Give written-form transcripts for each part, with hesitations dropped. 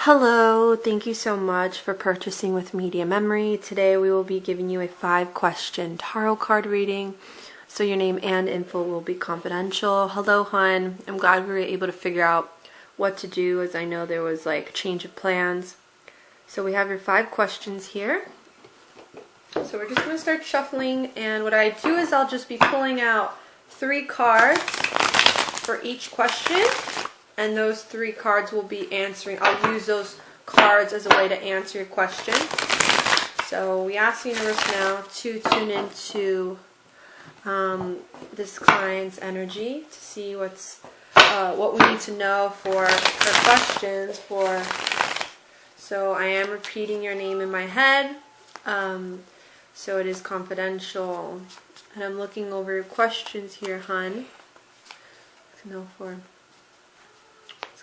Hello, thank you so much for purchasing with Medium Emary. Today we will be giving you a 5-question tarot card reading, so your name and info will be confidential. Hello, hon. I'm glad we were able to figure out what to do, as I know there was like change of plans. So we have your 5 questions here. So we're just going to start shuffling, and what I do is I'll just be pulling out 3 cards for each question. And those 3 cards will be answering. I'll use those cards as a way to answer your question. So we ask the universe now to tune into this client's energy to see what we need to know for questions. So I am repeating your name in my head. So it is confidential. And I'm looking over your questions here, hun. To know for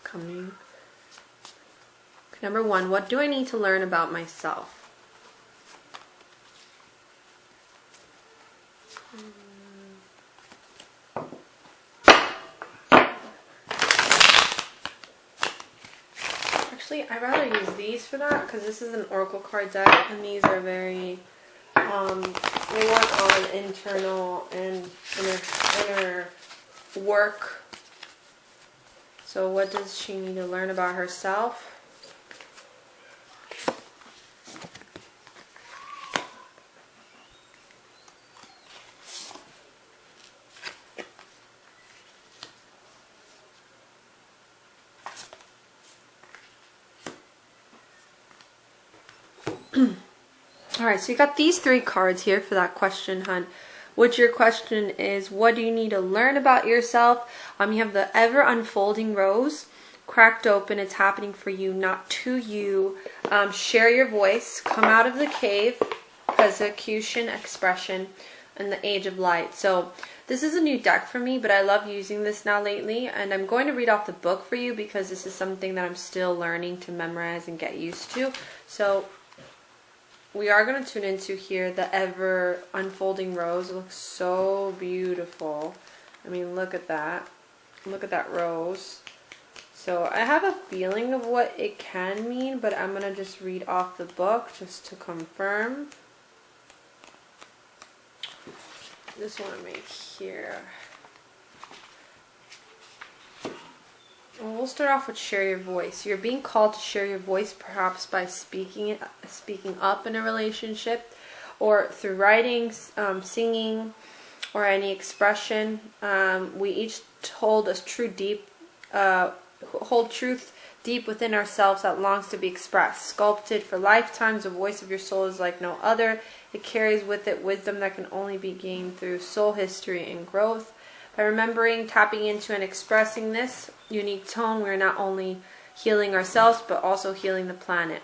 coming. Okay, number 1, what do I need to learn about myself? Actually, I'd rather use these for that because this is an oracle card deck, and these are very they work on internal and inner work. So what does she need to learn about herself? Alright, so you got these 3 cards here for that question, hun. Which your question is, what do you need to learn about yourself? You have the ever unfolding rose cracked open. It's happening for you, not to you. Share your voice. Come out of the cave. Persecution, expression, and the age of light. So this is a new deck for me, but I love using this now lately. And I'm going to read off the book for you because this is something that I'm still learning to memorize and get used to. So we are going to tune into here the ever unfolding rose. It looks so beautiful. I mean, look at that. Look at that rose. So I have a feeling of what it can mean, but I'm going to just read off the book just to confirm. This one I make here. Well, we'll start off with share your voice. You're being called to share your voice, perhaps by speaking up in a relationship, or through writing, singing, or any expression. We each hold truth deep within ourselves that longs to be expressed. Sculpted for lifetimes, the voice of your soul is like no other. It carries with it wisdom that can only be gained through soul history and growth. By remembering, tapping into, and expressing this unique tone, we're not only healing ourselves, but also healing the planet.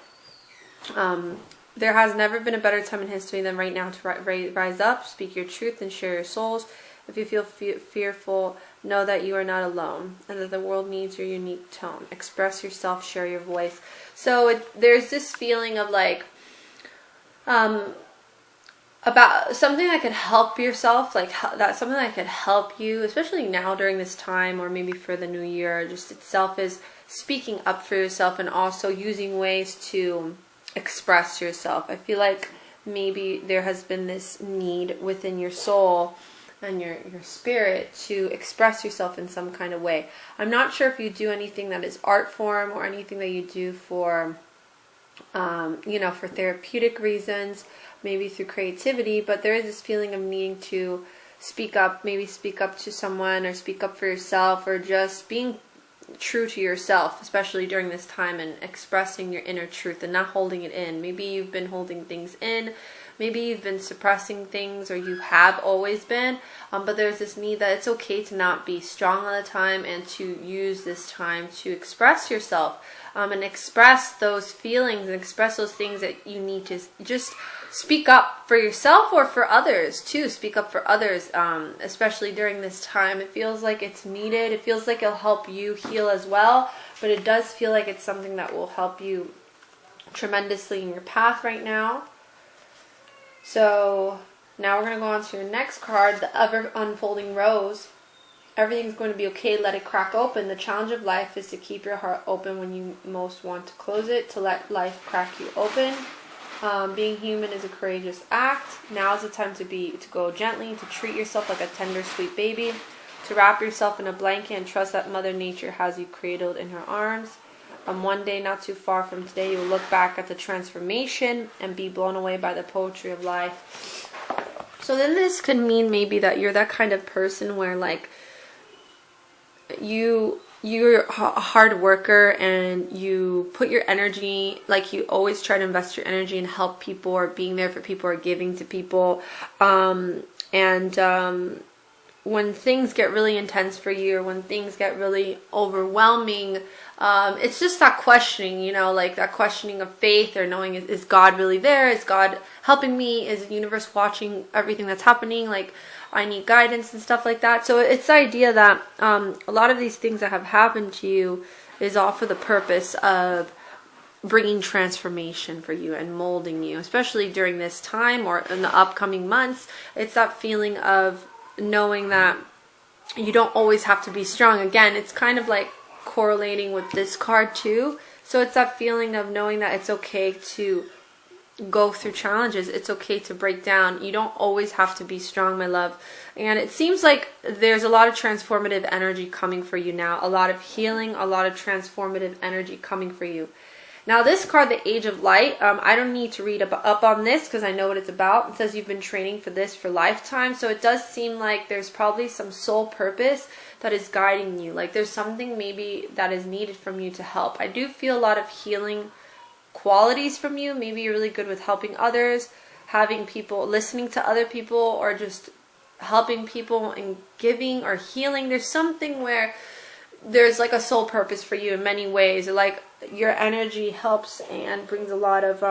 There has never been a better time in history than right now to rise up, speak your truth, and share your souls. If you feel fearful, know that you are not alone, and that the world needs your unique tone. Express yourself, share your voice. So there's this feeling of like, about something that could help yourself, like that's something that could help you, especially now during this time, or maybe for the new year, just itself, is speaking up for yourself and also using ways to express yourself. I feel like maybe there has been this need within your soul and your spirit to express yourself in some kind of way. I'm not sure if you do anything that is art form or anything that you do for for therapeutic reasons, maybe through creativity, but there is this feeling of needing to speak up, maybe speak up to someone or speak up for yourself, or just being true to yourself, especially during this time, and expressing your inner truth and not holding it in. Maybe you've been holding things in, maybe you've been suppressing things, or you have always been, but there's this need that it's okay to not be strong all the time and to use this time to express yourself, and express those feelings and express those things that you need to just speak up for yourself or for others too. Speak up for others, especially during this time. It feels like it's needed. It feels like it'll help you heal as well, but it does feel like it's something that will help you tremendously in your path right now. So now we're going to go on to your next card, the ever unfolding rose. Everything's going to be okay. Let it crack open. The challenge of life is to keep your heart open when you most want to close it, to let life crack you open. Being human is a courageous act. Now is the time to go gently, to treat yourself like a tender, sweet baby, to wrap yourself in a blanket and trust that Mother Nature has you cradled in her arms. One day, not too far from today, you will look back at the transformation and be blown away by the poetry of life. So then this could mean maybe that you're that kind of person where like you're a hard worker and you put your energy, like you always try to invest your energy in help people or being there for people or giving to people. When things get really intense for you or when things get really overwhelming, it's just that questioning, you know, like that questioning of faith or knowing, is God really there? Is God helping me? Is the universe watching everything that's happening? Like, I need guidance and stuff like that. So it's the idea that a lot of these things that have happened to you is all for the purpose of bringing transformation for you and molding you, especially during this time or in the upcoming months. It's that feeling of knowing that you don't always have to be strong. Again, it's kind of like correlating with this card too. So it's that feeling of knowing that it's okay to go through challenges. It's okay to break down. You don't always have to be strong, my love. And it seems like there's a lot of transformative energy coming for you now. A lot of healing, a lot of transformative energy coming for you. Now this card, the Age of Light, I don't need to read up on this because I know what it's about. It says you've been training for this for lifetime. So it does seem like there's probably some soul purpose that is guiding you. Like there's something maybe that is needed from you to help. I do feel a lot of healing qualities from you. Maybe you're really good with helping others, having people, listening to other people, or just helping people and giving or healing. There's something where there's like a soul purpose for you in many ways. Like your energy helps and brings a lot of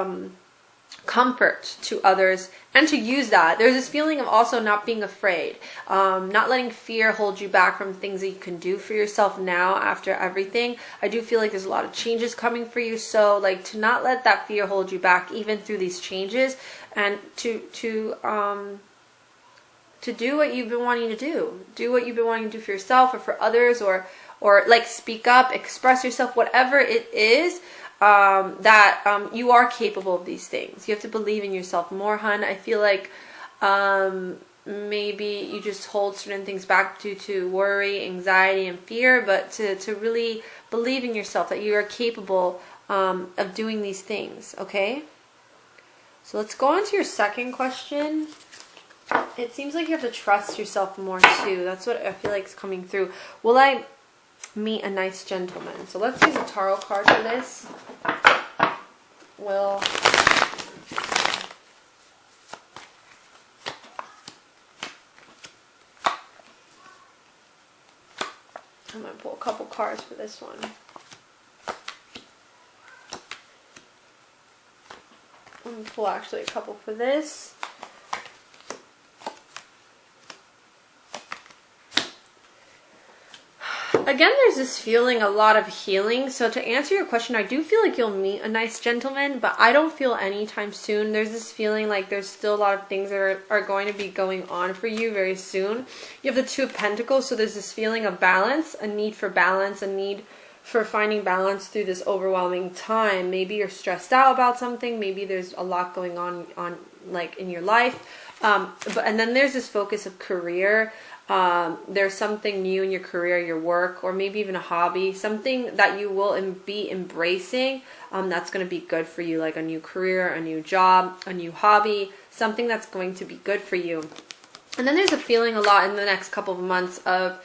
comfort to others, and to use that. There's this feeling of also not being afraid, not letting fear hold you back from things that you can do for yourself now after everything. I do feel like there's a lot of changes coming for you, so like to not let that fear hold you back even through these changes, and to do what you've been wanting to do what you've been wanting to do for yourself or for others, or like speak up, express yourself, whatever it is. That you are capable of these things. You have to believe in yourself more, hun. I feel like maybe you just hold certain things back due to worry, anxiety, and fear, but to really believe in yourself that you are capable of doing these things, okay? So let's go on to your second question. It seems like you have to trust yourself more too. That's what I feel like is coming through. Will I meet a nice gentleman? So let's use a tarot card for this. Well, I'm going to pull a couple cards for this one. I'm going to pull actually a couple for this. Again, there's this feeling, a lot of healing. So to answer your question, I do feel like you'll meet a nice gentleman, but I don't feel anytime soon. There's this feeling like there's still a lot of things that are going to be going on for you very soon. You have the Two of Pentacles, so there's this feeling of balance, a need for balance, a need for finding balance through this overwhelming time. Maybe you're stressed out about something. Maybe there's a lot going on like in your life. And then there's this focus of career. There's something new in your career, your work, or maybe even a hobby, something that you will be embracing that's going to be good for you, like a new career, a new job, a new hobby, something that's going to be good for you. And then there's a feeling a lot in the next couple of months of,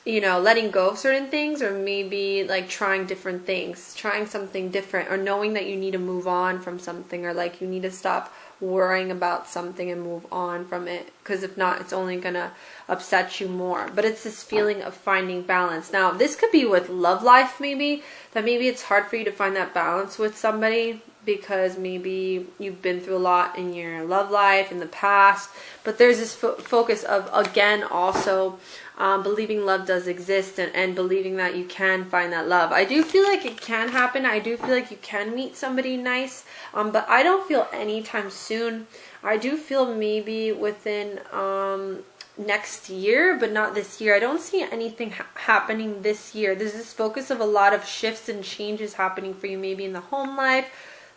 you know, letting go of certain things, or maybe like trying different things, trying something different, or knowing that you need to move on from something, or like you need to stop worrying about something and move on from it, because if not, it's only gonna upset you more. But it's this feeling of finding balance. Now this could be with love life, maybe it's hard for you to find that balance with somebody because maybe you've been through a lot in your love life in the past. But there's this focus of, again, also believing love does exist, and believing that you can find that love. I do feel like it can happen. I do feel like you can meet somebody nice, but I don't feel anytime soon. I do feel maybe within next year, but not this year. I don't see anything happening this year. There's this focus of a lot of shifts and changes happening for you, maybe in the home life,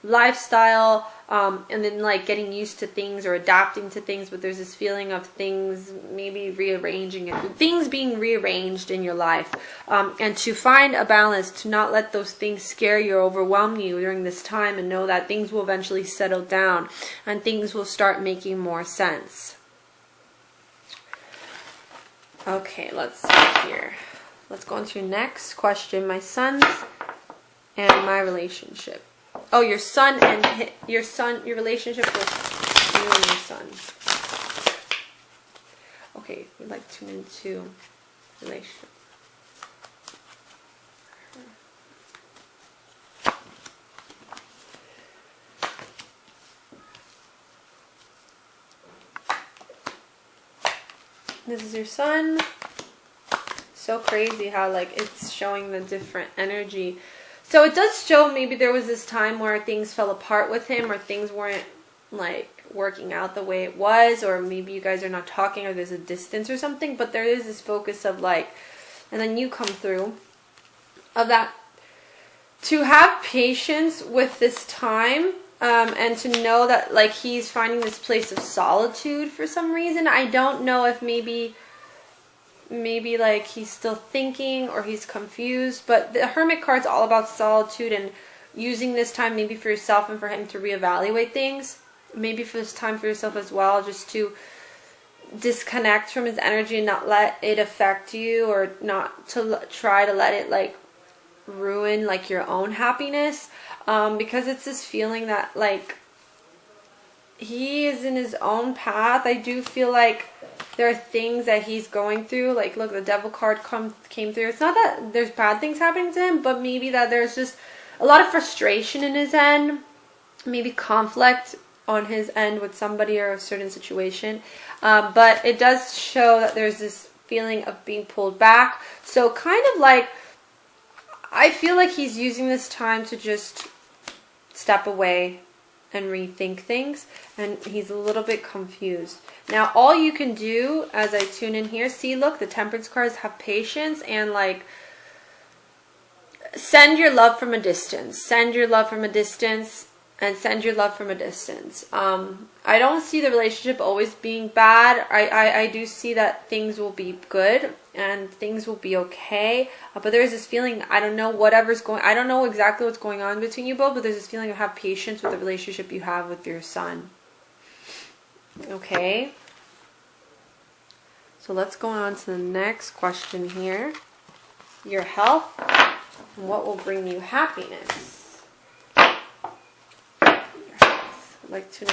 lifestyle, and then like getting used to things or adapting to things, but there's this feeling of things maybe rearranging it, things being rearranged in your life, and to find a balance, to not let those things scare you or overwhelm you during this time, and know that things will eventually settle down and things will start making more sense. Okay, let's see here. Let's go on to your next question. My sons and my relationship. Oh, your son and your relationship with you and your son. Okay, we'd like to tune into relationship. This is your son. So crazy how like it's showing the different energy. So it does show maybe there was this time where things fell apart with him, or things weren't like working out the way it was, or maybe you guys are not talking, or there's a distance or something, but there is this focus of like, and then you come through of that, to have patience with this time, and to know that like he's finding this place of solitude for some reason. I don't know if maybe like he's still thinking or he's confused, but the Hermit card's all about solitude and using this time maybe for yourself and for him to reevaluate things. Maybe for this time for yourself as well, just to disconnect from his energy and not let it affect you, or not to try to let it like ruin like your own happiness, because it's this feeling that like he is in his own path. I do feel like there are things that he's going through. Like, look, the Devil card came through. It's not that there's bad things happening to him, but maybe that there's just a lot of frustration in his end. Maybe conflict on his end with somebody or a certain situation. But it does show that there's this feeling of being pulled back. So kind of like, I feel like he's using this time to just step away and rethink things, and he's a little bit confused. Now all you can do as I tune in here, see, look, the Temperance cards have patience and like send your love from a distance. Send your love from a distance, and send your love from a distance. I don't see the relationship always being bad. I do see that things will be good and things will be okay. But there's this feeling, I don't know I don't know exactly what's going on between you both, but there's this feeling of have patience with the relationship you have with your son. Okay. So let's go on to the next question here. Your health and what will bring you happiness. Like to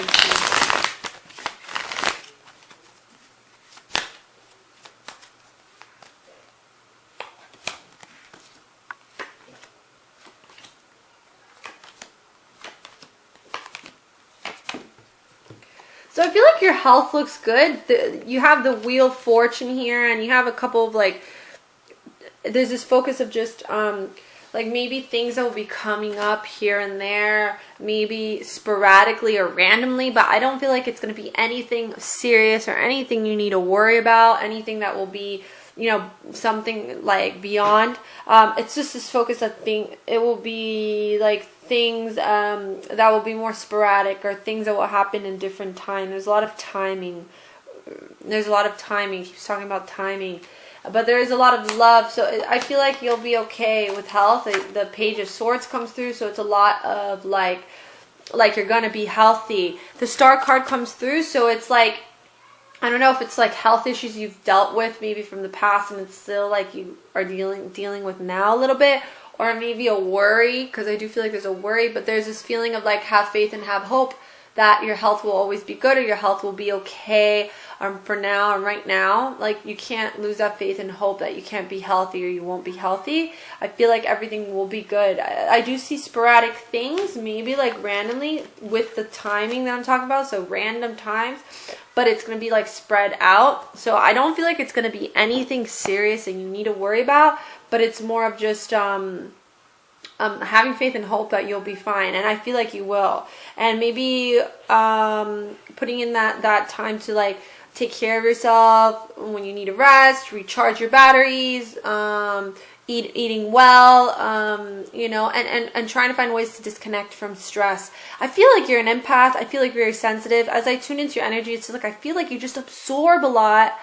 So I feel like your health looks good. You have the Wheel of Fortune here, and you have a couple of like, there's this focus of just like maybe things that will be coming up here and there, maybe sporadically or randomly, but I don't feel like it's going to be anything serious or anything you need to worry about, anything that will be, you know, something like beyond. It's just this focus of thing. It will be like things that will be more sporadic, or things that will happen in different time. There's a lot of timing. He keeps talking about timing. But there is a lot of love, so I feel like you'll be okay with health. The Page of Swords comes through, so it's a lot of like you're gonna be healthy. The Star card comes through, so it's like, I don't know if it's like health issues you've dealt with maybe from the past, and it's still like you are dealing with now a little bit, or maybe a worry, because I do feel like there's a worry, but there's this feeling of like have faith and have hope that your health will always be good, or your health will be okay for now and right now. Like, you can't lose that faith and hope that you can't be healthy or you won't be healthy. I feel like everything will be good. I do see sporadic things, maybe like randomly with the timing that I'm talking about, so random times, but it's going to be like spread out. So I don't feel like it's going to be anything serious and you need to worry about, but it's more of just having faith and hope that you'll be fine, and I feel like you will. And maybe putting in that time to like take care of yourself when you need a rest, recharge your batteries, eating well, and trying to find ways to disconnect from stress. I feel like you're an empath. I feel like you're very sensitive. As I tune into your energy, it's like I feel like you just absorb a lot,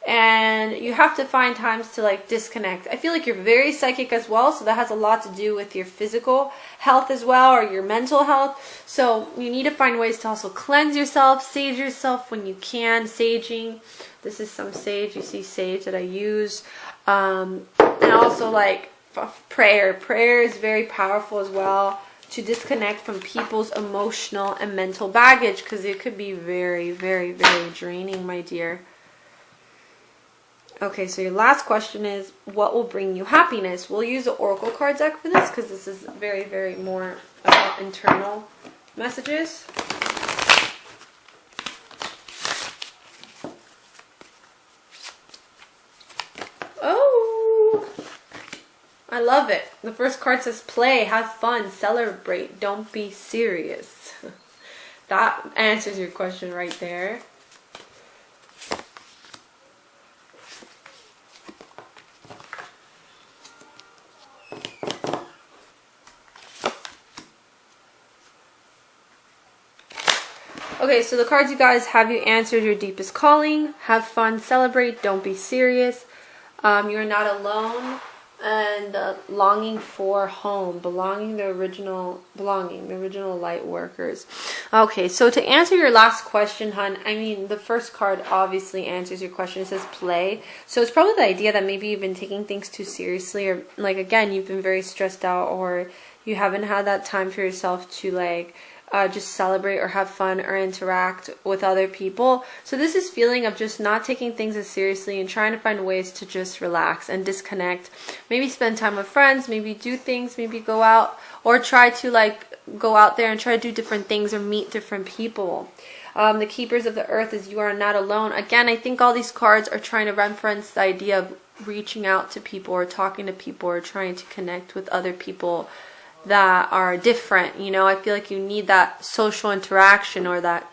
and you have to find times to like disconnect. I feel like you're very psychic as well, so that has a lot to do with your physical health as well, or your mental health. So you need to find ways to also cleanse yourself, sage yourself when you can. Saging, this is some sage. You see sage that I use, and also like prayer. Prayer is very powerful as well to disconnect from people's emotional and mental baggage, because it could be very, very, very draining, my dear. Okay, so your last question is, what will bring you happiness? We'll use the Oracle card deck for this, because this is very, very more about internal messages. Oh, I love it. The first card says play, have fun, celebrate, don't be serious. That answers your question right there. Okay, so the cards, you guys, have you answered your deepest calling, have fun, celebrate, don't be serious, you're not alone, and longing for home, the original light workers. Okay, so to answer your last question, hun, I mean, the first card obviously answers your question. It says play. So it's probably the idea that maybe you've been taking things too seriously, or like, again, you've been very stressed out, or you haven't had that time for yourself to like just celebrate or have fun or interact with other people. So this is feeling of just not taking things as seriously and trying to find ways to just relax and disconnect. Maybe spend time with friends, maybe do things, maybe go out, or try to like go out there and try to do different things or meet different people. The keepers of the earth is you are not alone. Again, I think all these cards are trying to reference the idea of reaching out to people or talking to people or trying to connect with other people that are different. I feel like you need that social interaction, or that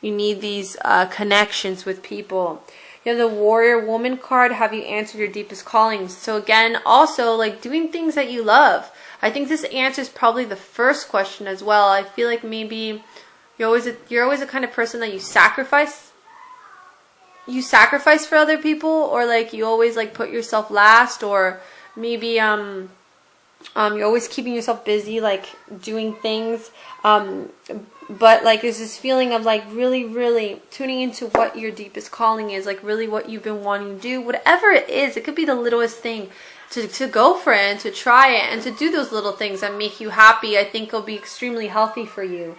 you need these connections with people. You have the warrior woman card, have you answered your deepest callings? So again, also like doing things that you love. I think this answers probably the first question as well. I feel like maybe you're always the kind of person that you sacrifice for other people, or like you always like put yourself last, or maybe you're always keeping yourself busy, like doing things, but like there's this feeling of like really, really tuning into what your deepest calling is, like really what you've been wanting to do, whatever it is. It could be the littlest thing, to go for it and to try it and to do those little things that make you happy. I think it'll be extremely healthy for you.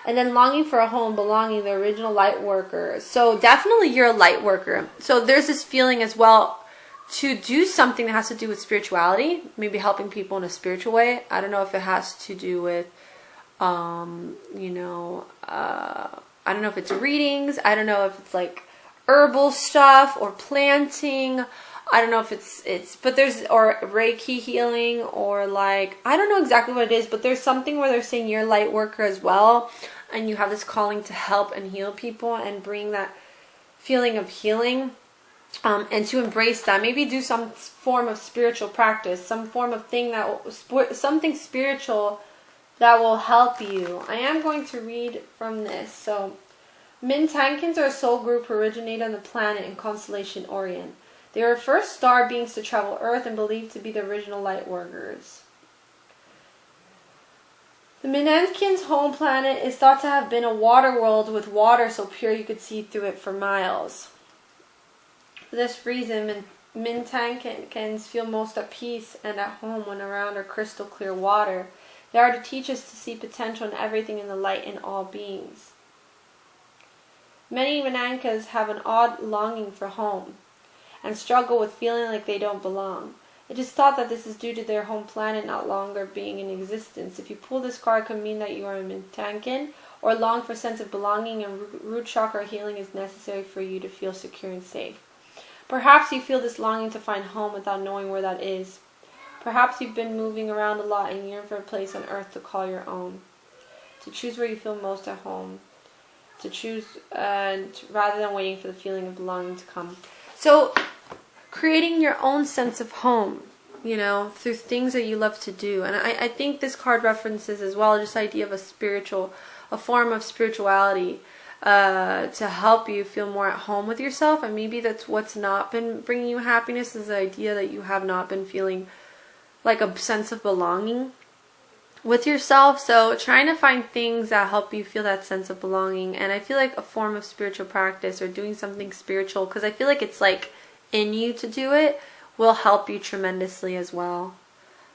And then longing for a home, belonging, the original light worker. So definitely you're a light worker. So there's this feeling as well to do something that has to do with spirituality, maybe helping people in a spiritual way. I don't know if it has to do with, I don't know if it's readings. I don't know if it's like herbal stuff or planting. I don't know if it's, but there's, or Reiki healing, or like, I don't know exactly what it is, but there's something where they're saying you're a light worker as well. And you have this calling to help and heal people and bring that feeling of healing. And to embrace that, maybe do some form of spiritual practice, some form of thing something spiritual that will help you. I am going to read from this. So, Mintankins are a soul group who originated on the planet in constellation Orion. They were the first star beings to travel Earth and believed to be the original light workers. The Mintankins' home planet is thought to have been a water world with water so pure you could see through it for miles. For this reason, Mintankins feel most at peace and at home when around our crystal clear water. They are to teach us to see potential in everything and the light in all beings. Many Minankas have an odd longing for home and struggle with feeling like they don't belong. It is thought that this is due to their home planet not longer being in existence. If you pull this card, it could mean that you are a Mintankin or long for a sense of belonging, and root chakra healing is necessary for you to feel secure and safe. Perhaps you feel this longing to find home without knowing where that is. Perhaps you've been moving around a lot and yearn for a place on earth to call your own, to choose where you feel most at home. to choose, and rather than waiting for the feeling of belonging to come. So creating your own sense of home, you know, through things that you love to do. And I think this card references as well just the idea of a form of spirituality to help you feel more at home with yourself. And maybe that's what's not been bringing you happiness, is the idea that you have not been feeling like a sense of belonging with yourself. So trying to find things that help you feel that sense of belonging. And I feel like a form of spiritual practice or doing something spiritual, because I feel like it's like in you to do it, will help you tremendously as well.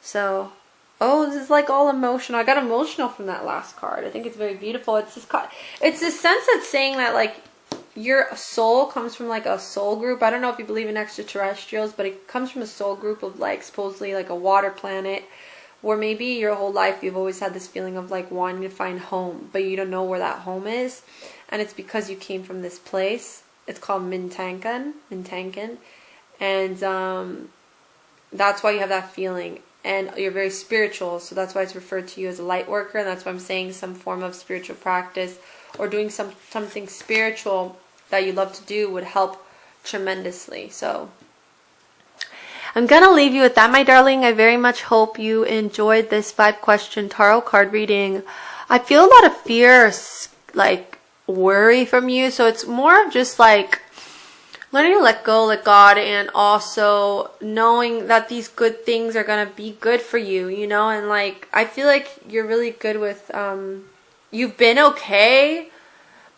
So, oh, this is like all emotional. I got emotional from that last card. I think it's very beautiful. It's this sense that's saying that like your soul comes from like a soul group. I don't know if you believe in extraterrestrials, but it comes from a soul group of like supposedly like a water planet, where maybe your whole life you've always had this feeling of like wanting to find home, but you don't know where that home is. And it's because you came from this place. It's called Mintankan. And that's why you have that feeling. And you're very spiritual, so that's why it's referred to you as a light worker. And that's why I'm saying some form of spiritual practice or doing something spiritual that you love to do would help tremendously. So I'm going to leave you with that, my darling. I very much hope you enjoyed this 5-question tarot card reading. I feel a lot of fear, like worry from you. So it's more of just like learning to let go, let God, and also knowing that these good things are going to be good for you, you know? And like, I feel like you're really good with, you've been okay,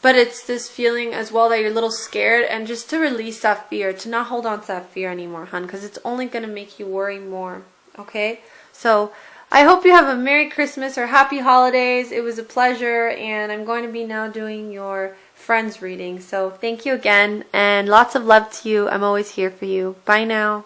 but it's this feeling as well that you're a little scared, and just to release that fear, to not hold on to that fear anymore, hun, because it's only going to make you worry more, okay? So I hope you have a Merry Christmas or Happy Holidays. It was a pleasure, and I'm going to be now doing your friends reading. So thank you again, and lots of love to you. I'm always here for you. Bye now.